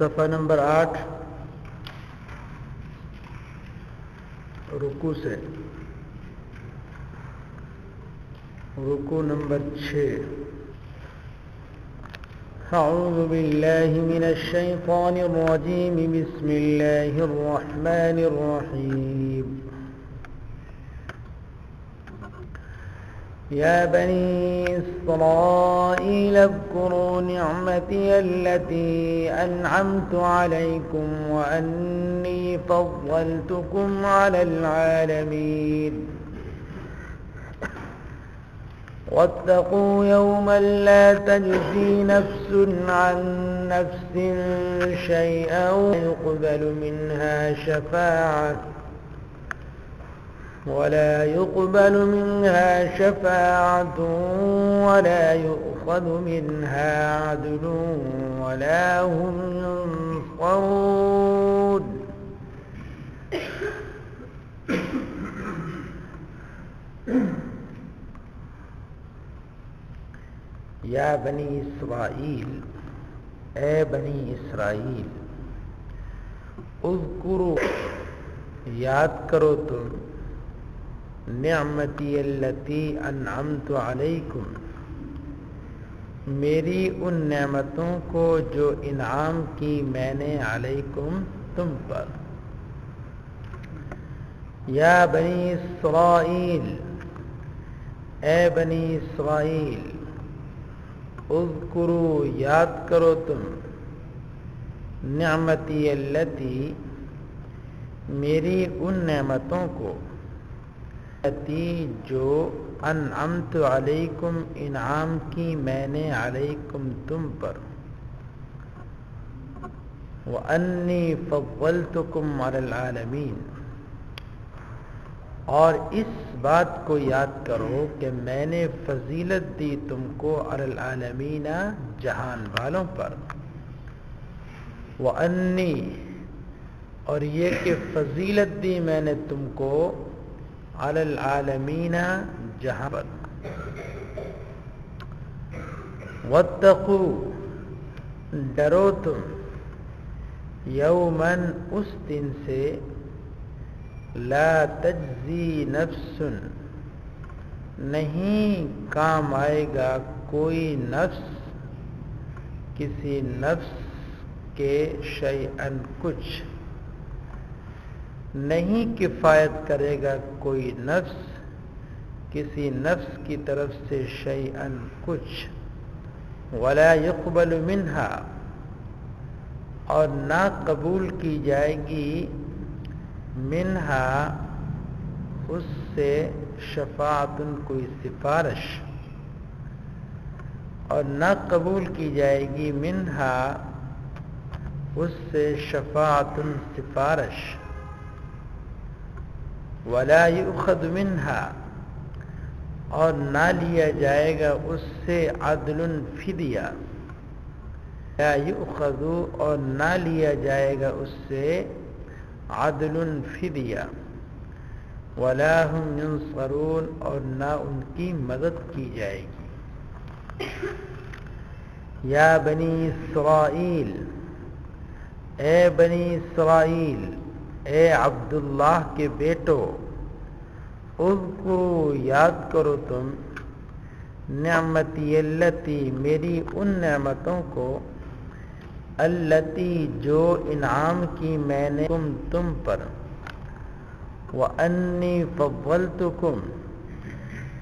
صفحہ نمبر 8 رکوع سے رکوع نمبر 6. اعوذ باللہ من الشیطان الرجیم بسم اللہ الرحمن الرحیم. یا بنی اسرائیل اذکروا نعمتی التي انعمت علیکم وانی فضلتکم علی العالمین. واتقوا يوما لا تجزي نفس عن نفس شيئا ولا يقبل منها شفاعة ولا يؤخذ منها عدل ولا هم ينصرون. یا بنی اسرائیل، اے بنی اسرائیل، اذکروا، یاد کرو تم، نعمتی التی انعمت علیکم، میری ان نعمتوں کو جو انعام کی میں نے علیکم تم پر. یا بنی اسرائیل، اے بنی اسرائیل، اذکروا، یاد کرو تم، نعمتی التی، میری ان نعمتوں کو، التی جو انعمت علیکم، انعام کی میں نے علیکم تم پر، وانی فضلتکم علی العالمین، اور اس بات کو یاد کرو کہ میں نے فضیلت دی تم کو علی العالمین، جہان والوں پر. وانی، اور یہ کہ فضیلت دی میں نے تم کو علی العالمین، جہان پر. واتقوا، ڈرو تم، یومن، اس دن سے، لا تجزی نفس، نہیں کام آئے گا کوئی نفس کسی نفس کے، شیئن، کچھ نہیں کفایت کرے گا کوئی نفس کسی نفس کی طرف سے، شیئن، کچھ. ولا يقبل منها، اور نہ قبول کی جائے گی، منہا، اس سے، شفاعت، کوئی سفارش، اور نہ قبول کی جائے گی، منہا، اس سے، شفاعت، سفارش. ولا یؤخذ منہا، اور نہ لیا جائے گا اس سے، عدل، فدیہ. لا یؤخذ، اور نہ لیا جائے گا اس سے، عدل، فدیہ. ولا هم ينصرون، اور نہ ان کی مدد کی جائے گی. یا بنی اسرائیل، اے بنی اسرائیل، اے عبداللہ کے بیٹو، اذکروا، یاد کرو تم، نعمتی التی، میری ان نعمتوں کو، التی، جو انعام کی میں نے تم پر، وانی فضلتکم،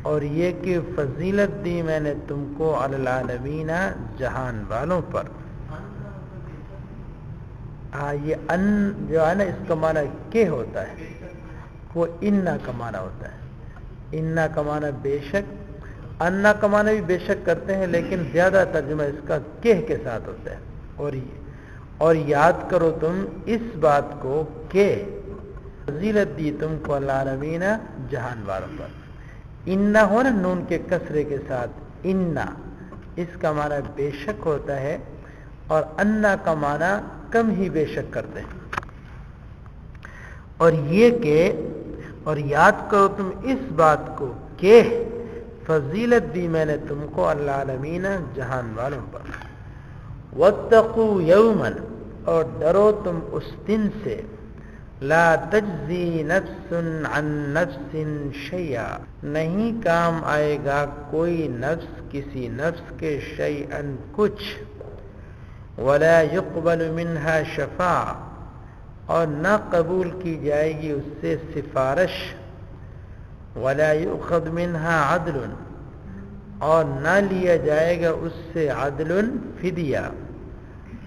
اور یہ کہ فضیلت دی میں نے تم کو، علی العالمین، جہان والوں پر. یہ ان جو ہے نا، اس کا معنی کہ ہوتا ہے، وہ انا کا معنی ہوتا ہے. انا کا معنی بے شک، انا کا معنی بھی بے شک کرتے ہیں، لیکن زیادہ ترجمہ اس کا کہ کے ساتھ ہوتا ہے. اور یاد کرو تم اس بات کو کہ فضیلت دی تم کو العالمین، جہان والوں پر. انا ہو نا نون کے کسرے کے ساتھ، انا، اس کا معنی بے شک ہوتا ہے، اور انا کا معنی کم ہی بے شک کرتے ہیں. اور یہ کہ، اور یاد کرو تم اس بات کو کہ فضیلت دی میں نے تم کو العالمین، جہان والوں پر. واتقوا یوما، اور ڈرو تم اس دن سے لا تجزی نفس عن نفس شیئا، نہیں کام آئے گا کوئی نفس کسی نفس کے شیئا کچھ، ولا يقبل منها شفاعہ، اور نہ قبول کی جائے گی اس سے سفارش، ولا يؤخذ منها عدل، اور نہ لیا جائے گا اس سے عدل فدیہ،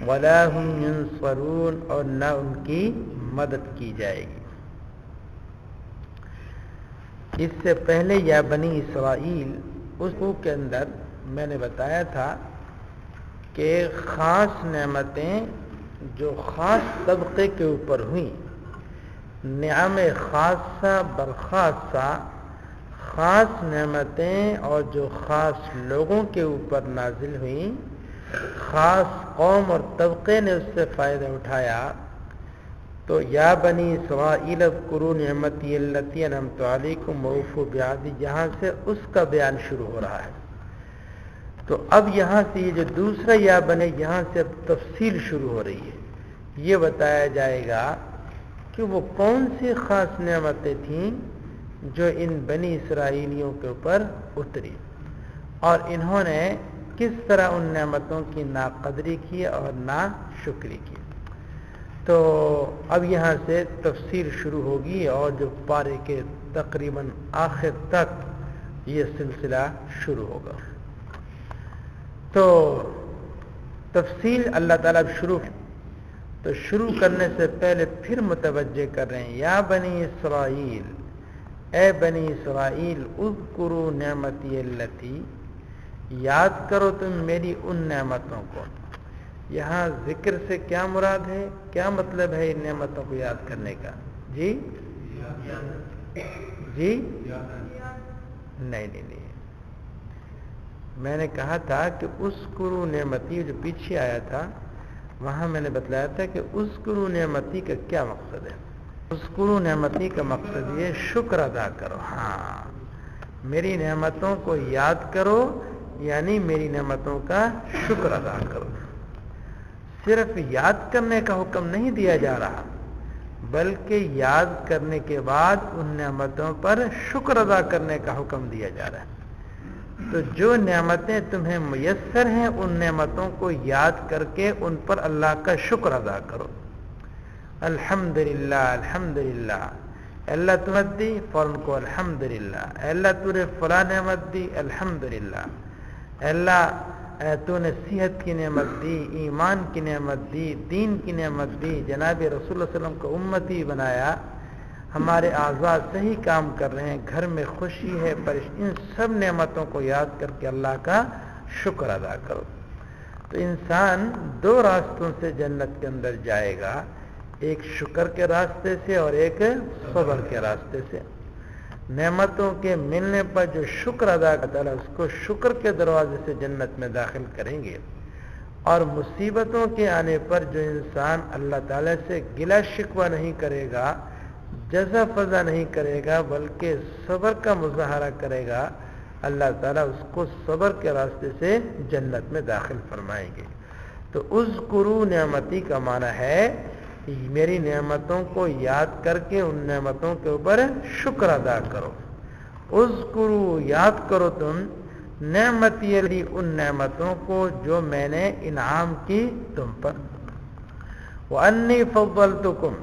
ولا هم ينصرون، اور نہ ان کی مدد کی جائے گی۔ اس سے پہلے یا بنی اسرائیل اس کے اندر میں نے بتایا تھا کہ خاص نعمتیں جو خاص طبقے کے اوپر ہوئیں، نعم خاصہ برخاصہ، خاص نعمتیں اور جو خاص لوگوں کے اوپر نازل ہوئیں، خاص قوم اور طبقے نے اس سے فائدہ اٹھایا، تو یا بنی اسرائیل اذکروا نعمتی التی انعمت علیکم واوفوا بعہدی، یہاں سے اس کا بیان شروع ہو رہا ہے۔ تو اب یہاں سے یہ جو دوسرا یا بنے، یہاں سے اب تفصیل شروع ہو رہی ہے، یہ بتایا جائے گا کہ وہ کون سی خاص نعمتیں تھیں جو ان بنی اسرائیلیوں کے اوپر اتری، اور انہوں نے کس طرح ان نعمتوں کی ناقدری کی اور ناشکری کی۔ تو اب یہاں سے تفسیر شروع ہوگی، اور جو پارے کے تقریباً آخر تک یہ سلسلہ شروع ہوگا۔ تو تفصیل اللہ تعالیٰ شروع، تو شروع کرنے سے پہلے پھر متوجہ کر رہے ہیں، یا بنی اسرائیل، اے بنی اسرائیل، اذکروا نعمتی التی، یاد کرو تم میری ان نعمتوں کو۔ یہاں ذکر سے کیا مراد ہے، کیا مطلب ہے ان نعمتوں کو یاد کرنے کا؟ جی جی نہیں، میں نے کہا تھا کہ اذکروا نعمتی، جو پیچھے آیا تھا وہاں میں نے بتلایا تھا کہ اذکروا نعمتی کا کیا مقصد ہے۔ اذکروا نعمتی کا مقصد یہ شکر ادا کرو، ہاں میری نعمتوں کو یاد کرو، یعنی میری نعمتوں کا شکر ادا کرو۔ صرف یاد کرنے کا حکم نہیں دیا جا رہا، بلکہ یاد کرنے کے بعد ان نعمتوں پر شکر ادا کرنے کا حکم دیا جا رہا ہے۔ تو جو نعمتیں تمہیں میسر ہیں ان نعمتوں کو یاد کر کے ان پر اللہ کا شکر ادا کرو۔ الحمدللہ، الحمدللہ، اللہ تو نعمت دی، فوراً کو الحمدللہ، اللہ تو نے فلاں نعمت دی، الحمدللہ، اللہ تو نے صحت کی نعمت دی، ایمان کی نعمت دی، دین کی نعمت دی، جناب رسول اللہ صلی اللہ علیہ وسلم کو امتی بنایا، ہمارے اعضاء صحیح کام کر رہے ہیں، گھر میں خوشی ہے، ان سب نعمتوں کو یاد کر کے اللہ کا شکر ادا کرو۔ تو انسان دو راستوں سے جنت کے اندر جائے گا، ایک شکر کے راستے سے اور ایک صبر کے راستے سے۔ نعمتوں کے ملنے پر جو شکر ادا کرتا ہے اس کو شکر کے دروازے سے جنت میں داخل کریں گے، اور مصیبتوں کے آنے پر جو انسان اللہ تعالیٰ سے گلہ شکوہ نہیں کرے گا، جزا فضا نہیں کرے گا، بلکہ صبر کا مظاہرہ کرے گا، اللہ تعالیٰ اس کو صبر کے راستے سے جنت میں داخل فرمائیں گے۔ تو اذکروا نعمتی کا معنی ہے میری نعمتوں کو یاد کر کے ان نعمتوں کے اوپر شکر ادا کرو۔ اذکروا، یاد کرو تم، نعمتی علی، ان نعمتوں کو جو میں نے انعام کی تم پر، وانی فضلتکم،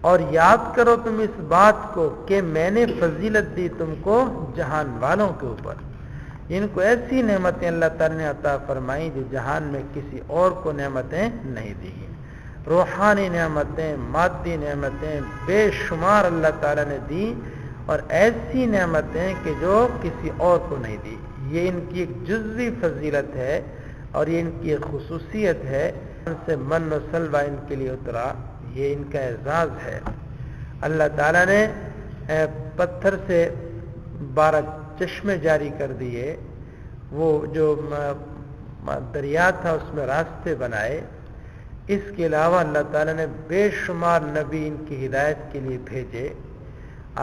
اور یاد کرو تم اس بات کو کہ میں نے فضیلت دی تم کو جہان والوں کے اوپر۔ ان کو ایسی نعمتیں اللہ تعالیٰ نے عطا فرمائی جو جہان میں کسی اور کو نعمتیں نہیں دی، روحانی نعمتیں، مادی نعمتیں بے شمار اللہ تعالیٰ نے دی، اور ایسی نعمتیں کہ جو کسی اور کو نہیں دی۔ یہ ان کی ایک جزوی فضیلت ہے، اور یہ ان کی ایک خصوصیت ہے، ان سے من و سلوہ ان کے لیے اترا، یہ ان کا اعزاز ہے۔ اللہ تعالیٰ نے پتھر سے 12 چشمے جاری کر دیے، وہ جو دریا تھا اس میں راستے بنائے۔ اس کے علاوہ اللہ تعالیٰ نے بے شمار نبی ان کی ہدایت کے لیے بھیجے،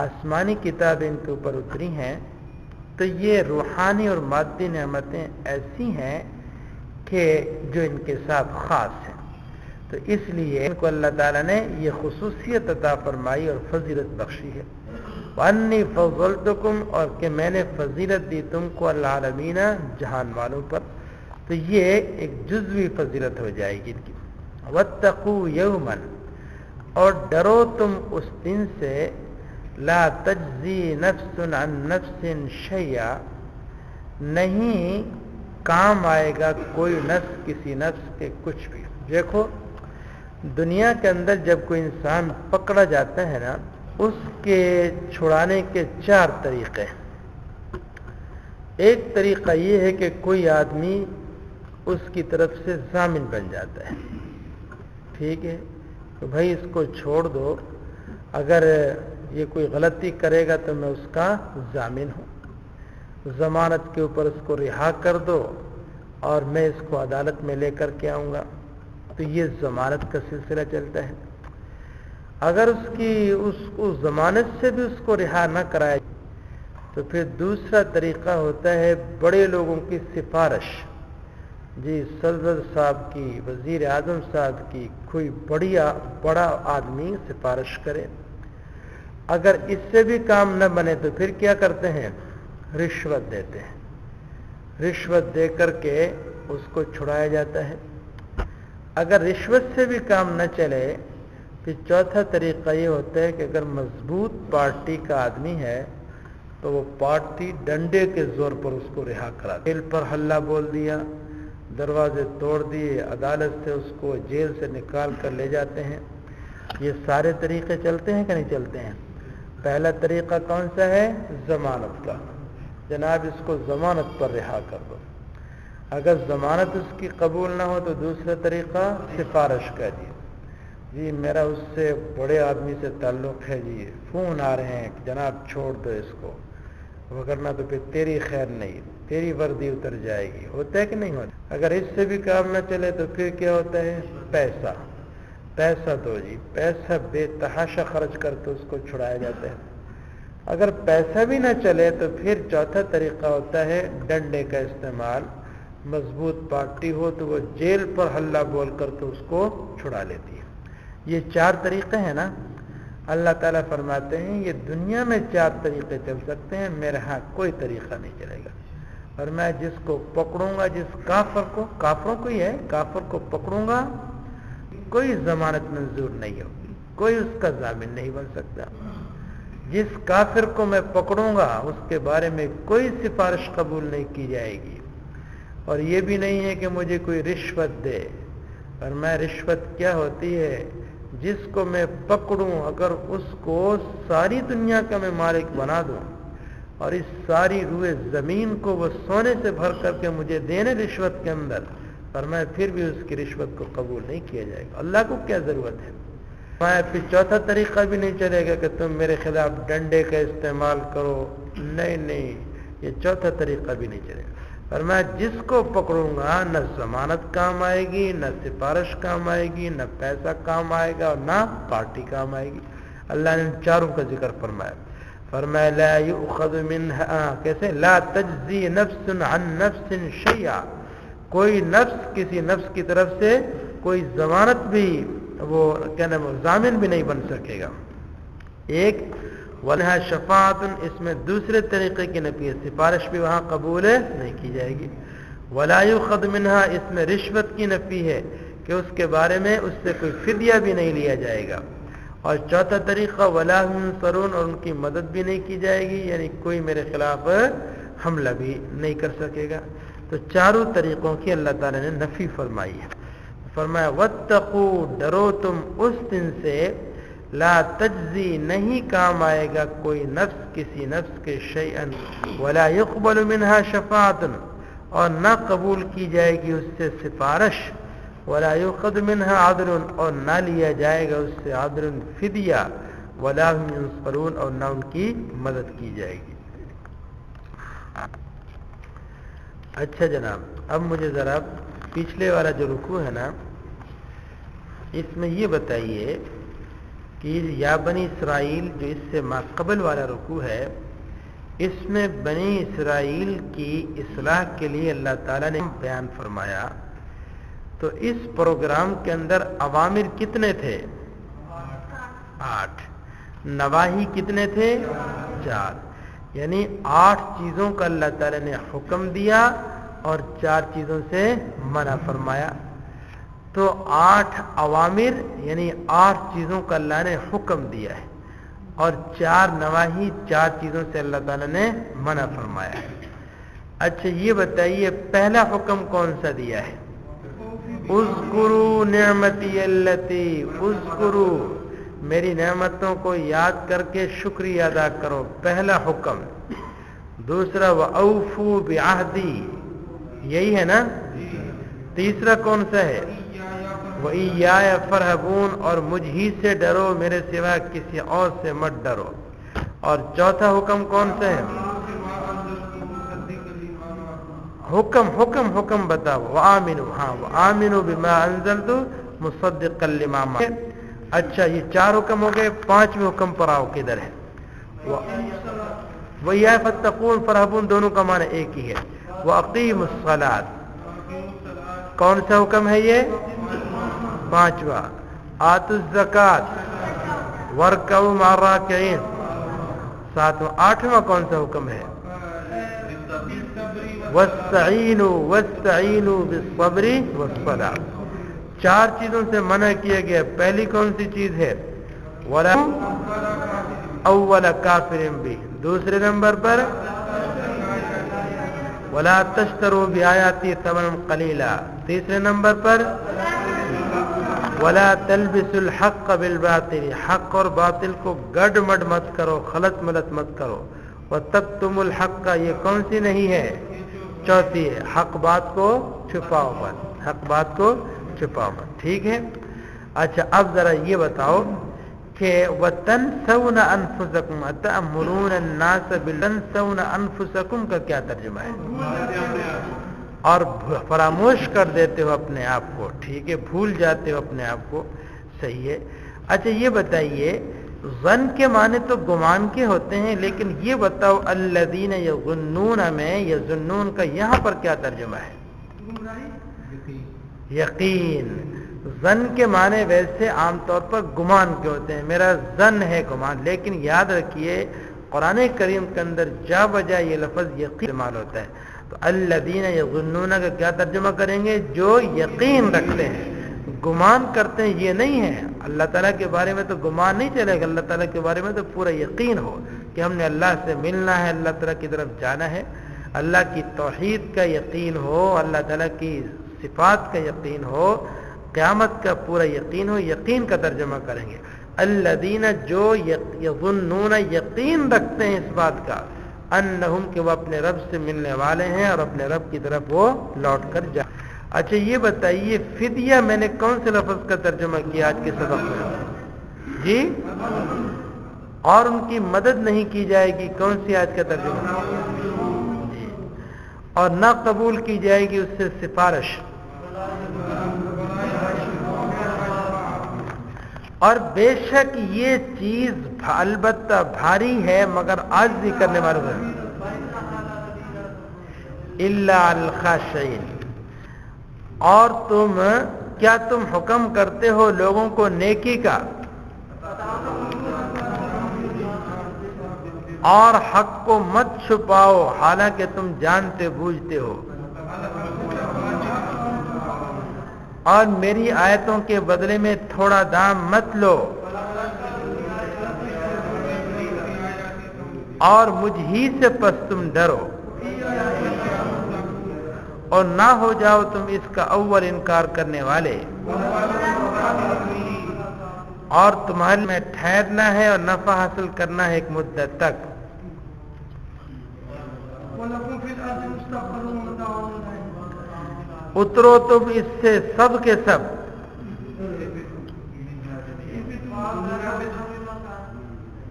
آسمانی کتابیں ان کے اوپر اتری ہیں۔ تو یہ روحانی اور مادی نعمتیں ایسی ہیں کہ جو ان کے ساتھ خاص ہیں۔ تو اس لیے ان کو اللہ تعالیٰ نے یہ خصوصیت عطا فرمائی اور فضیلت بخشی ہے. وَأَنِّي فَضَّلْتُكُمْ، اور کہ میں نے فضیلت دی تم کو العالمین جہان والوں پر. تو یہ ایک جزوی فضیلت ہو جائے گی ان کی. وَاتَّقُوا يَوْمًا، اور ڈرو تم اس دن سے، لا تجزی نفس عن نفس شیئا، نہیں کام آئے گا کوئی نفس کسی نفس کے کچھ بھی. دیکھو دنیا کے اندر جب کوئی انسان پکڑا جاتا ہے نا، اس کے چھڑانے کے 4 طریقے. ایک طریقہ یہ ہے کہ کوئی آدمی اس کی طرف سے ضامن بن جاتا ہے. ٹھیک ہے، تو بھائی اس کو چھوڑ دو، اگر یہ کوئی غلطی کرے گا تو میں اس کا ضامن ہوں، ضمانت کے اوپر اس کو رہا کر دو اور میں اس کو عدالت میں لے کر کے آؤں گا. تو یہ ضمانت کا سلسلہ چلتا ہے. اگر اس ضمانت سے بھی اس کو رہا نہ کرائے تو پھر دوسرا طریقہ ہوتا ہے بڑے لوگوں کی سفارش. جی صدر صاحب کی، وزیر اعظم صاحب کی، کوئی بڑا آدمی سفارش کرے. اگر اس سے بھی کام نہ بنے تو پھر کیا کرتے ہیں؟ رشوت دیتے ہیں. رشوت دے کر کے اس کو چھڑایا جاتا ہے. اگر رشوت سے بھی کام نہ چلے پھر چوتھا طریقہ یہ ہوتا ہے کہ اگر مضبوط پارٹی کا آدمی ہے تو وہ پارٹی ڈنڈے کے زور پر اس کو رہا کرا، جیل پر ہلہ بول دیا، دروازے توڑ دیے، عدالت سے اس کو جیل سے نکال کر لے جاتے ہیں. یہ سارے طریقے چلتے ہیں کہ نہیں چلتے ہیں؟ پہلا طریقہ کون سا ہے؟ ضمانت کا. جناب اس کو ضمانت پر رہا کر دو. اگر ضمانت اس کی قبول نہ ہو تو دوسرا طریقہ سفارش کا. جی میرا اس سے بڑے آدمی سے تعلق ہے، جی فون آ رہے ہیں کہ جناب چھوڑ دو اس کو، وگرنہ تو پھر تیری خیر نہیں، تیری وردی اتر جائے گی. ہوتا ہے کہ نہیں ہوتا؟ اگر اس سے بھی کام نہ چلے تو پھر کیا ہوتا ہے؟ پیسہ دو. جی پیسہ بے تحاشا خرچ کر تو اس کو چھڑایا جاتا ہے. اگر پیسہ بھی نہ چلے تو پھر چوتھا طریقہ ہوتا ہے ڈنڈے کا استعمال. مضبوط پارٹی ہو تو وہ جیل پر ہلہ بول کر تو اس کو چھڑا لیتی ہے. یہ 4 طریقے ہیں نا. اللہ تعالیٰ فرماتے ہیں یہ دنیا میں 4 طریقے چل سکتے ہیں، میرے ہاں کوئی طریقہ نہیں چلے گا. اور میں جس کو پکڑوں گا، جس کافروں کو ہی ہے، کافر کو پکڑوں گا، کوئی ضمانت منظور نہیں ہوگی، کوئی اس کا ضامن نہیں بن سکتا. جس کافر کو میں پکڑوں گا اس کے بارے میں کوئی سفارش قبول نہیں کی جائے گی. اور یہ بھی نہیں ہے کہ مجھے کوئی رشوت دے. اور میں رشوت کیا ہوتی ہے؟ جس کو میں پکڑوں اگر اس کو ساری دنیا کا میں مالک بنا دوں اور اس ساری روئے زمین کو وہ سونے سے بھر کر کے مجھے دینے رشوت کے اندر، اور میں پھر بھی اس کی رشوت کو قبول نہیں کیا جائے گا. اللہ کو کیا ضرورت ہے؟ میں پھر چوتھا طریقہ بھی نہیں چلے گا کہ تم میرے خلاف ڈنڈے کا استعمال کرو. نہیں، یہ چوتھا طریقہ بھی نہیں چلے گا. اور میں جس کو پکڑوں گا نہ ضمانت کام آئے گی، نہ سفارش کام آئے گی، نہ پیسہ کام آئے گا، اور نہ پارٹی کام آئے گی. اللہ نے ان 4 کا ذکر فرمایا لا یؤخذ منها، کیسے؟ لا تجزی نفس عن نفس شیئا، کوئی نفس کسی نفس کی طرف سے کوئی ضمانت بھی، وہ کہنا ضامن بھی نہیں بن سکے گا. ایک وَلَهَا شَفَاعَةٌ، اس میں دوسرے طریقے کی نفی ہے، سفارش بھی وہاں قبول نہیں کی جائے گی. وَلَا يُؤْخَذُ مِنْهَا، اس میں رشوت کی نفی ہے کہ اس کے بارے میں اس سے کوئی فدیہ بھی نہیں لیا جائے گا. اور چوتھا طریقہ وَلَا هُمْ يُنصَرُونَ، اور ان کی مدد بھی نہیں کی جائے گی، یعنی کوئی میرے خلاف حملہ بھی نہیں کر سکے گا. تو 4 طریقوں کی اللہ تعالیٰ نے نفی فرمائی ہے. فرمایا وَاتَّقُوا، ڈرو تم اس دن سے، لا تجزی، نہیں کام آئے گا کوئی نفس کسی نفس کے شیئن، ولا يقبل منها شفاعۃ، اور نہ قبول کی جائے گی اس سے سفارش، ولا يؤخذ منها عدل، اور نہ لیا جائے گا اس سے عدل فدیہ، ولا هم ينصرون، اور نہ ان کی مدد کی جائے گی. اچھا جناب، اب مجھے ذرا پچھلے والا جو رکوع ہے نا، اس میں یہ بتائیے کہ یا بنی اسرائیل، جو اس سے ما قبل والا رکوع ہے، اس میں بنی اسرائیل کی اصلاح کے لیے اللہ تعالیٰ نے بیان فرمایا. تو اس پروگرام کے اندر اوامر کتنے تھے؟ 8. نواہی کتنے تھے؟ 4. یعنی 8 چیزوں کا اللہ تعالیٰ نے حکم دیا اور 4 چیزوں سے منع فرمایا. تو 8 اوامر یعنی 8 چیزوں کا اللہ نے حکم دیا ہے اور 4 نواہی 4 چیزوں سے اللہ تعالیٰ نے منع فرمایا ہے. اچھا یہ بتائیے پہلا حکم کون سا دیا ہے؟ اذکروا نعمتی اللتی، اذکروا میری نعمتوں کو یاد کر کے شکریہ ادا کرو، پہلا حکم. دوسرا وَأَوْفُوا بِعَهْدِي، یہی ہے نا. تیسرا کون سا ہے؟ وَإِيَّايَ فَارْهَبُونَ، اور مجھ ہی سے ڈرو، میرے سوا کسی اور سے مت ڈرو. اور چوتھا حکم کون سا ہے؟ حکم بتاؤ. وَآمِنُوا، ہاں وَآمِنُوا بِمَا أَنزَلْتُ مُصَدِّقًا لِمَا مَعَكُمْ. اچھا یہ 4 حکم ہو گئے. 5ویں حکم پر آؤ، کدھر ہے؟ وَإِيَّايَ فَاتَّقُونَ، فَارْهَبُونَ دونوں کا معنی ایک ہی ہے. وَأَقِیمُوا الصَّلَاةَ، کون سا حکم ہے یہ؟ 5واں. آتوا الزکوٰۃ وارکعوا مع الراکعین 7واں. 8واں کون سا حکم ہے؟ واستعینوا بالصبر والصلاۃ. 4 چیزوں سے منع کیا گیا. پہلی کون سی چیز ہے؟ ولا اول کافر بھی. دوسرے نمبر پر ولا تشتروا بآیاتی ثمنا قلیلا. تیسرے نمبر پر ولا تلبسوا الحق بالباطل، حق اور باطل کو گڈ مڈ مت کرو، خلط ملط مت کرو. وتکتموا الحق، یہ کون سی نہیں ہے؟ چوتھی ہے. حق بات کو چھپاؤ مت، حق بات کو چھپاؤ مت. ٹھیک ہے. اچھا اب ذرا یہ بتاؤ کہ وَتَنْسَوْنَ أَنفُسَكُمْ أَتَأْمُرُونَ النَّاسَ بِالتَّنْسَوْنَ أَنفُسَكُمْ کا کیا ترجمہ ہے؟ اور فراموش کر دیتے ہو اپنے آپ کو. ٹھیک ہے، بھول جاتے ہو اپنے آپ کو. صحیح ہے. اچھا یہ بتائیے ظن کے معنی تو گمان کے ہوتے ہیں، لیکن یہ بتاؤ الذین یظنون میں یظنون کا یہاں پر کیا ترجمہ ہے؟ یقین. ظن کے معنی ویسے عام طور پر گمان کے ہوتے ہیں، میرا ظن ہے گمان، لیکن یاد رکھیے قرآن کریم کے اندر جا بجا یہ لفظ یقین استعمال ہوتا ہے. تو الذین یظنون کا کیا ترجمہ کریں گے؟ جو یقین رکھتے ہیں، گمان کرتے ہیں یہ نہیں ہے. اللہ تعالیٰ کے بارے میں تو گمان نہیں چلے گا، اللہ تعالیٰ کے بارے میں تو پورا یقین ہو کہ ہم نے اللہ سے ملنا ہے، اللہ تعالیٰ کی طرف جانا ہے. اللہ کی توحید کا یقین ہو، اللہ تعالیٰ کی صفات کا یقین ہو، قیامت کا پورا یقین ہو. یقین کا ترجمہ کریں گے الذین جو یظنون یقین رکھتے ہیں اس بات کا انہم کہ وہ اپنے رب سے ملنے والے ہیں اور اپنے رب کی طرف وہ لوٹ کر جائیں. اچھا یہ بتائیے فدیہ میں نے کون سے لفظ کا ترجمہ کیا آج کے سبق میں؟ جی. اور ان کی مدد نہیں کی جائے گی، کون سی آج کا ترجمہ؟ جی. اور نہ قبول کی جائے گی اس سے سفارش. اور بے شک یہ چیز البتہ بھاری ہے مگر عاجزی کرنے والوں کو. الا الخاشعین، اور کیا تم حکم کرتے ہو لوگوں کو نیکی کا اور حق کو مت چھپاؤ حالانکہ تم جانتے بوجھتے ہو، اور میری آیتوں کے بدلے میں تھوڑا دام مت لو، اور مجھ ہی سے پس تم ڈرو، اور نہ ہو جاؤ تم اس کا اول انکار کرنے والے، اور تمہارے میں ٹھہرنا ہے اور نفع حاصل کرنا ہے ایک مدت تک. اترو تم اس سے سب کے سب،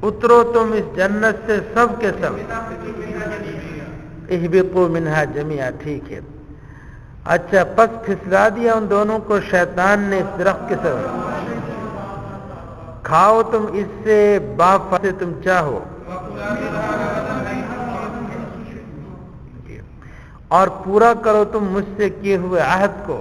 اترو تم اس جنت سے سب کے سب. اہبطوا منہا جمیعا. ٹھیک ہے. اچھا پس پھسلا دیا ان دونوں کو شیطان نے اس درخت کے سبب، کھاؤ تم اس سے باپ سے تم چاہو، اور پورا کرو تم مجھ سے کیے ہوئے عہد کو.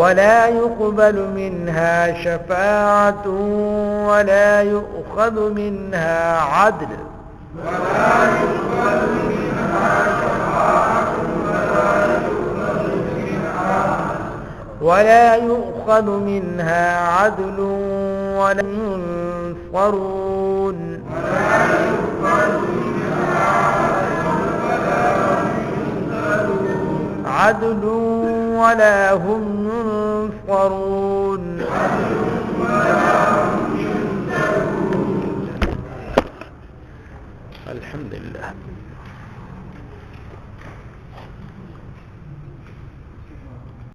ولا يقبل منها شفاعة ولا يؤخذ منها عدل ولا يؤخذ منها عدل ولا ينصرون. عدل ولا هم ينصرون. الحمد لله.